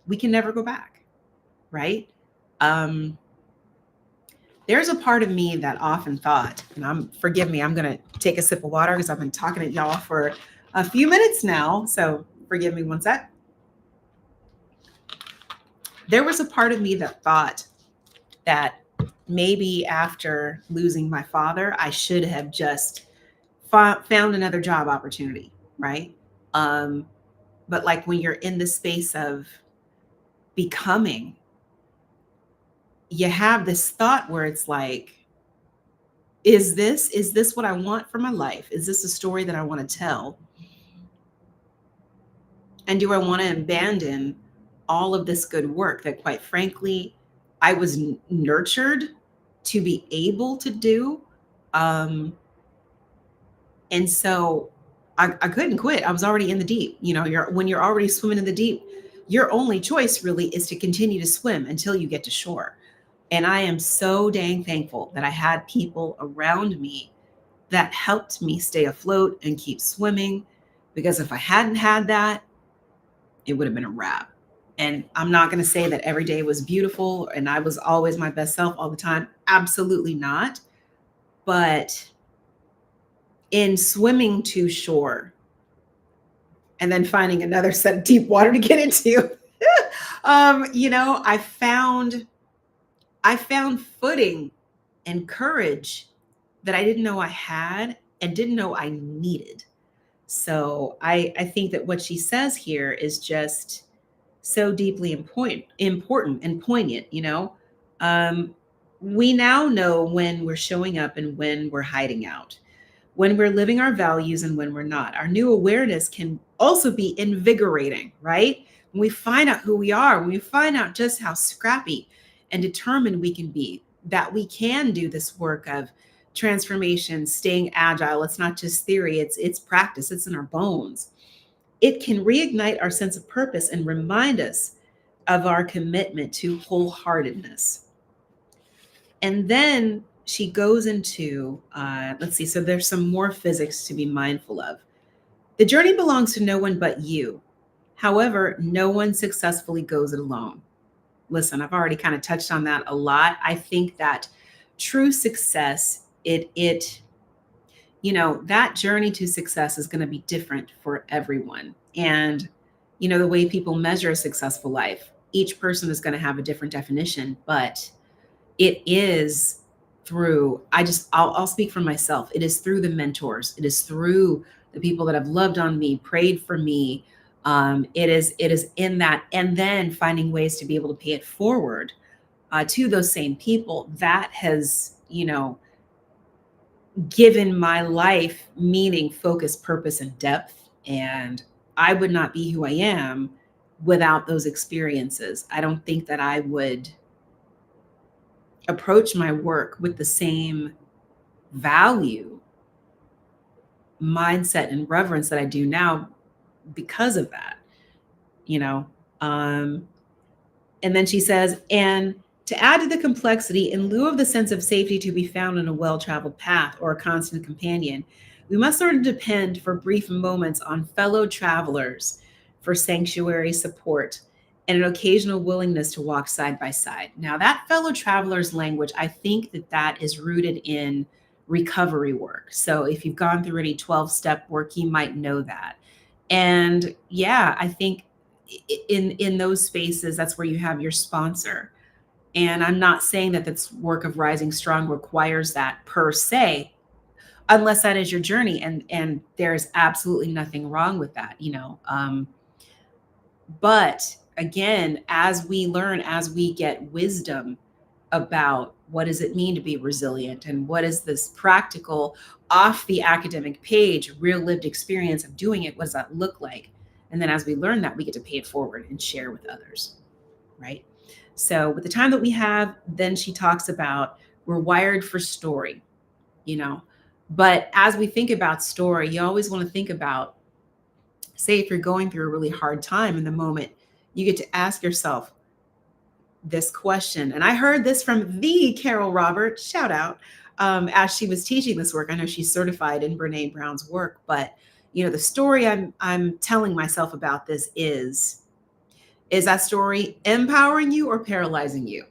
we can never go back, right? Um, there's a part of me that often thought, and forgive me, I'm going to take a sip of water because I've been talking to y'all for a few minutes now. So forgive me one sec. There was a part of me that thought that maybe after losing my father, I should have just found another job opportunity, right? But like when you're in the space of becoming, you have this thought where it's like, is this what I want for my life? Is this a story that I want to tell? And do I want to abandon all of this good work that, quite frankly, I was nurtured to be able to do? And so I couldn't quit. I was already in the deep. You know, when you're already swimming in the deep, your only choice really is to continue to swim until you get to shore. And I am so dang thankful that I had people around me that helped me stay afloat and keep swimming. Because if I hadn't had that, it would have been a wrap. And I'm not going to say that every day was beautiful and I was always my best self all the time. Absolutely not. But in swimming to shore and then finding another set of deep water to get into, you know, I found footing and courage that I didn't know I had and didn't know I needed. So I think that what she says here is just so deeply important and poignant, you know. Um, we now know when we're showing up and when we're hiding out, when we're living our values and when we're not. Our new awareness can also be invigorating, right? When we find out who we are, when we find out just how scrappy and determined we can be, that we can do this work of transformation, staying agile. It's not just theory, it's practice, it's in our bones. It can reignite our sense of purpose and remind us of our commitment to wholeheartedness. And then she goes into, let's see, so there's some more physics to be mindful of. The journey belongs to no one but you. However, no one successfully goes it alone. Listen, I've already kind of touched on that a lot. I think that true success, that journey to success is going to be different for everyone. And, the way people measure a successful life, each person is going to have a different definition, but it is through, I'll speak for myself. It is through the mentors. It is through the people that have loved on me, prayed for me. It is in that, and then finding ways to be able to pay it forward to those same people that has, given my life meaning, focus, purpose, and depth. And I would not be who I am without those experiences. I don't think that I would approach my work with the same value, mindset, and reverence that I do now because of that, you know. And then she says, and to add to the complexity, in lieu of the sense of safety to be found in a well-traveled path or a constant companion, we must sort of depend for brief moments on fellow travelers for sanctuary support and an occasional willingness to walk side by side. Now, that fellow travelers language, I think that is rooted in recovery work. So if you've gone through any 12-step work, you might know that. And yeah, I think in those spaces, that's where you have your sponsor. And I'm not saying that this work of rising strong requires that per se, unless that is your journey, and there's absolutely nothing wrong with that, but again, as we learn, as we get wisdom about what does it mean to be resilient? And what is this practical, off the academic page, real lived experience of doing it? What does that look like? And then as we learn that, we get to pay it forward and share with others, right? So with the time that we have, then she talks about we're wired for story, you know. But as we think about story, you always want to think about, say, if you're going through a really hard time in the moment, you get to ask yourself this question. And I heard this from the Carol Roberts, shout out, as she was teaching this work. I know she's certified in Brene Brown's work, but the story I'm telling myself about this is that story empowering you or paralyzing you?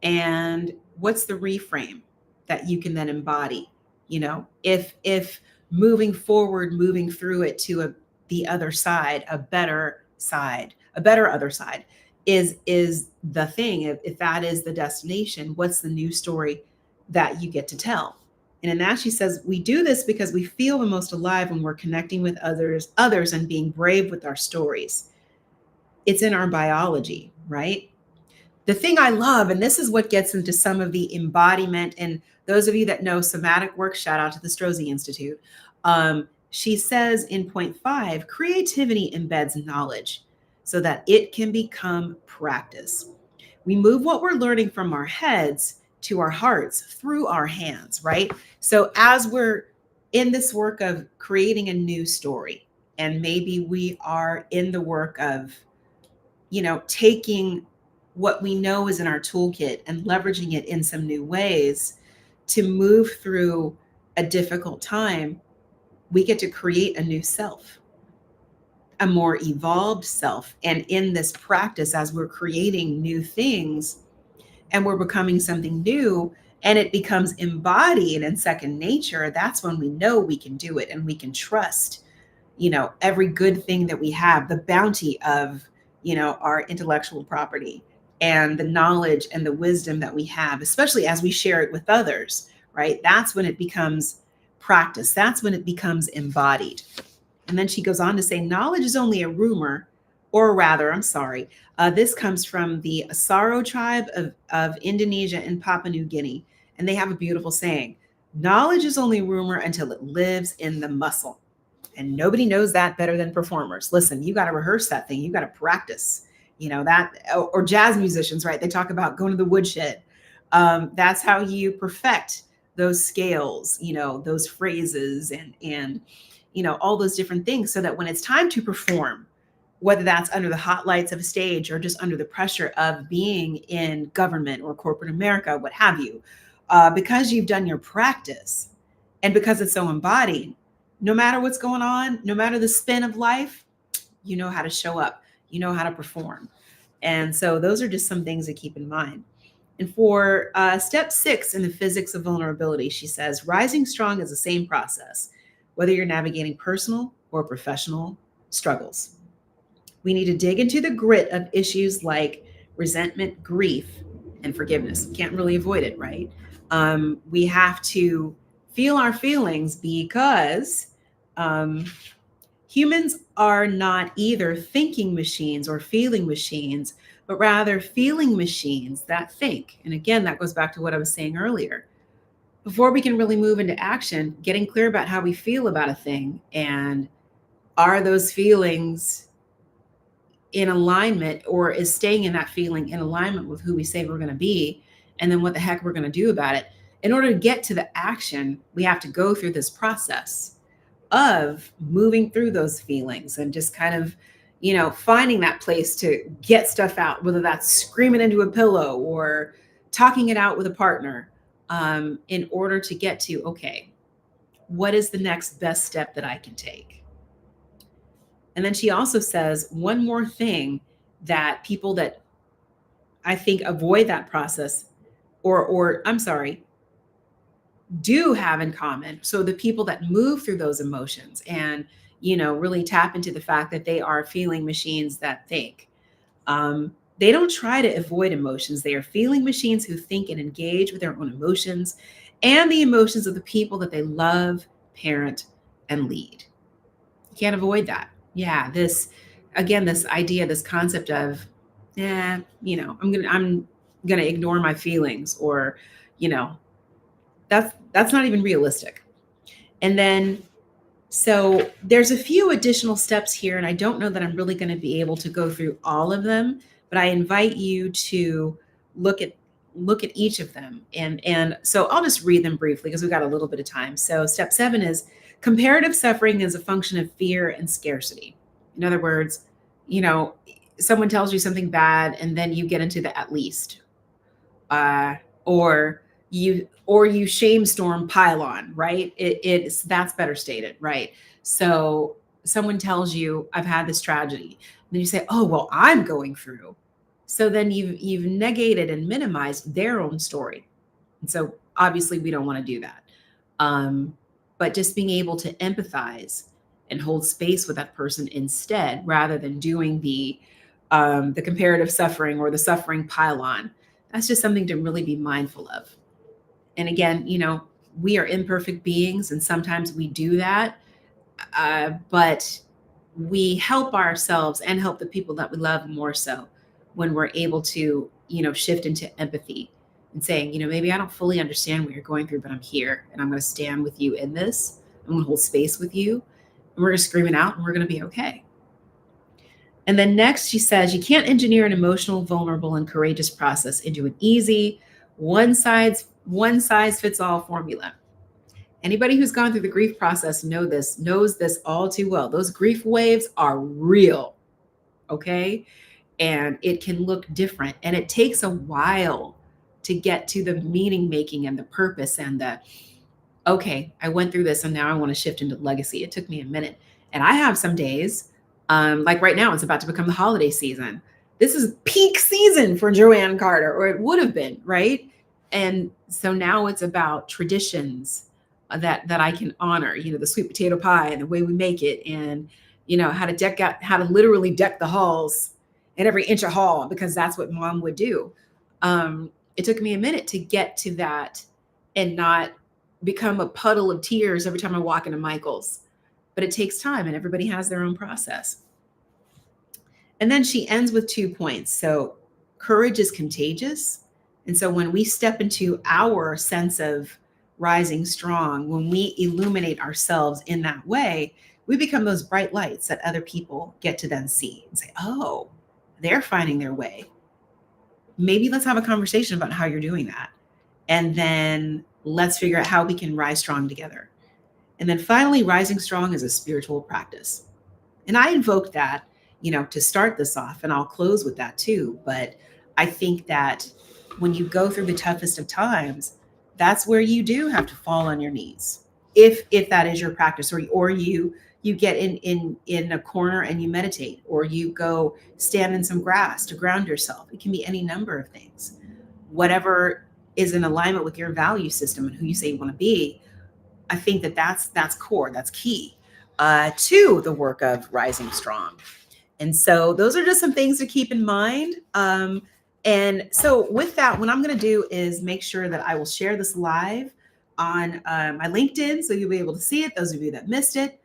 And what's the reframe that you can then embody? If moving forward, moving through it to the other side, a better side, a better other side is the thing. If that is the destination, what's the new story that you get to tell? And in that, she says, we do this because we feel the most alive when we're connecting with others and being brave with our stories. It's in our biology, right? The thing I love, and this is what gets into some of the embodiment, and those of you that know somatic work, shout out to the Strozzi Institute. She says in point 5, creativity embeds knowledge so that it can become practice. We move what we're learning from our heads to our hearts through our hands, right? So as we're in this work of creating a new story, and maybe we are in the work of, taking what we know is in our toolkit and leveraging it in some new ways to move through a difficult time, we get to create a new self, a more evolved self. And in this practice, as we're creating new things and we're becoming something new and it becomes embodied and second nature, that's when we know we can do it and we can trust, every good thing that we have, the bounty of, our intellectual property and the knowledge and the wisdom that we have, especially as we share it with others, right? That's when it becomes practice. That's when it becomes embodied. And then she goes on to say, knowledge is only a rumor, or rather, I'm sorry, this comes from the Asaro tribe of Indonesia and Papua New Guinea. And they have a beautiful saying, knowledge is only rumor until it lives in the muscle. And nobody knows that better than performers. Listen, you got to rehearse that thing. You got to practice, that, or jazz musicians, right? They talk about going to the woodshed. That's how you perfect those scales, those phrases and all those different things, so that when it's time to perform, whether that's under the hot lights of a stage or just under the pressure of being in government or corporate America, what have you, because you've done your practice and because it's so embodied, no matter what's going on, no matter the spin of life, you know how to show up, you know how to perform. And so those are just some things to keep in mind. And for step 6 in the physics of vulnerability, she says, rising strong is the same process, whether you're navigating personal or professional struggles. We need to dig into the grit of issues like resentment, grief, and forgiveness. Can't really avoid it, right? We have to feel our feelings because humans are not either thinking machines or feeling machines, but rather feeling machines that think. And again, that goes back to what I was saying earlier. Before we can really move into action, getting clear about how we feel about a thing, and are those feelings in alignment, or is staying in that feeling in alignment with who we say we're going to be, and then what the heck we're going to do about it. In order to get to the action, we have to go through this process of moving through those feelings and just kind of, finding that place to get stuff out, whether that's screaming into a pillow or talking it out with a partner, in order to get to, okay, what is the next best step that I can take? And then she also says one more thing that people that I think avoid that process or I'm sorry, do have in common. So the people that move through those emotions and, really tap into the fact that they are feeling machines that think. They don't try to avoid emotions. They are feeling machines who think and engage with their own emotions and the emotions of the people that they love, parent, and lead. You can't avoid that. Yeah, this idea, this concept of, I'm gonna ignore my feelings, or You know, that's not even realistic. And then so there's a few additional steps here, and I don't know that I'm really going to be able to go through all of them, but I invite you to look at look at each of them. And so I'll just read them briefly because we've got a little bit of time. So step 7 is comparative suffering is a function of fear and scarcity. In other words, you know, someone tells you something bad and then you get into the at least uh, or you shame storm pylon, right? It's that's better stated, right? So someone tells you, I've had this tragedy. Then you say, oh, well, I'm going through. So then you've negated and minimized their own story. And so obviously we don't want to do that. But just being able to empathize and hold space with that person instead, rather than doing the comparative suffering or the suffering pylon, that's just something to really be mindful of. And again, we are imperfect beings, and sometimes we do that, but we help ourselves and help the people that we love more so when we're able to, shift into empathy and saying, maybe I don't fully understand what you're going through, but I'm here and I'm going to stand with you in this. I'm going to hold space with you, and we're going to scream it out, and we're going to be okay. And then next, she says, you can't engineer an emotional, vulnerable, and courageous process into an easy, one size fits all formula. Anybody who's gone through the grief process knows this all too well. Those grief waves are real, okay? And it can look different. And it takes a while to get to the meaning making and the purpose and the, okay, I went through this and now I want to shift into legacy. It took me a minute. And I have some days, like right now, it's about to become the holiday season. This is peak season for Joanne Carter, or it would have been, right? And so now it's about traditions that I can honor, the sweet potato pie and the way we make it, and how to literally deck the halls and every inch of hall, because that's what mom would do. It took me a minute to get to that and not become a puddle of tears every time I walk into Michael's. But it takes time, and everybody has their own process. And then she ends with 2 points. So courage is contagious. And so when we step into our sense of rising strong, when we illuminate ourselves in that way, we become those bright lights that other people get to then see and say, oh, they're finding their way. Maybe let's have a conversation about how you're doing that. And then let's figure out how we can rise strong together. And then finally, rising strong is a spiritual practice. And I invoked that, to start this off, and I'll close with that too. But I think that when you go through the toughest of times, that's where you do have to fall on your knees. If that is your practice, or you get in a corner and you meditate, or you go stand in some grass to ground yourself. It can be any number of things. Whatever is in alignment with your value system and who you say you want to be, I think that's core, that's key to the work of rising strong. And so those are just some things to keep in mind. And so with that, what I'm going to do is make sure that I will share this live on my LinkedIn, so you'll be able to see it. Those of you that missed it,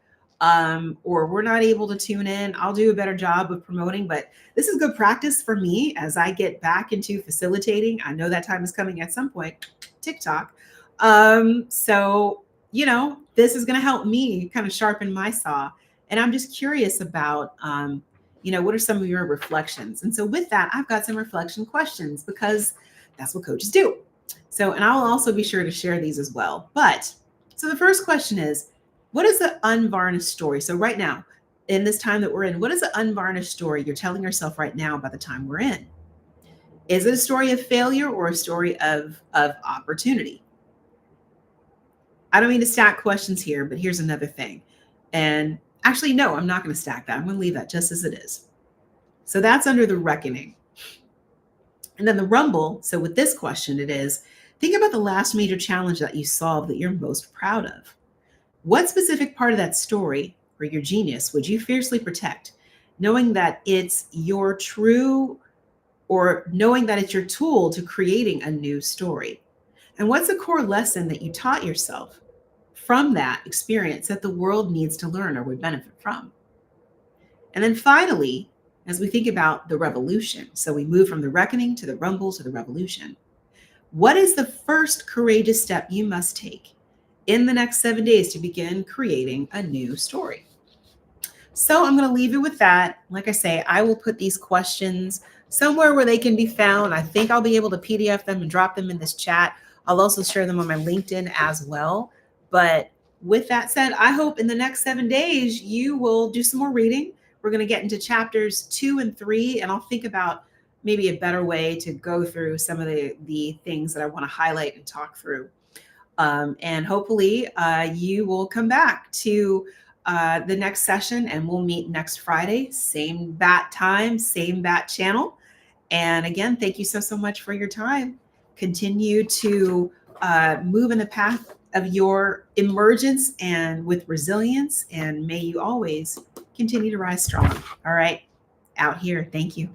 or were not able to tune in, I'll do a better job of promoting. But this is good practice for me as I get back into facilitating. I know that time is coming at some point, TikTok. So this is going to help me kind of sharpen my saw. And I'm just curious about, what are some of your reflections? And so with that, I've got some reflection questions, because that's what coaches do. So, and I'll also be sure to share these as well. But so the first question is, what is the unvarnished story? So right now, in this time that we're in, what is the unvarnished story you're telling yourself right now about the time we're in? Is it a story of failure or a story of opportunity? I don't mean to stack questions here, but here's another thing. And actually, no, I'm not going to stack that. I'm going to leave that just as it is. So that's under the reckoning. And then the rumble. So with this question, it is, think about the last major challenge that you solved that you're most proud of. What specific part of that story or your genius would you fiercely protect, knowing that it's your true, or knowing that it's your tool to creating a new story? And what's the core lesson that you taught yourself from that experience that the world needs to learn or would benefit from? And then finally, as we think about the revolution, so we move from the reckoning to the rumble to the revolution, What is the first courageous step you must take in the next 7 days to begin creating a new story? So I'm going to leave it with that. Like I say, I will put these questions somewhere where they can be found. I think I'll be able to PDF them and drop them in this chat. I'll also share them on my LinkedIn as well. But with that said, I hope in the next 7 days you will do some more reading. We're going to get into chapters 2 and 3, and I'll think about maybe a better way to go through some of the things that I want to highlight and talk through. And hopefully you will come back to the next session, and we'll meet next Friday, same bat time, same bat channel. And again, thank you so much for your time. Continue to move in the path of your emergence and with resilience, and may you always continue to rise strong. All right, out here. Thank you.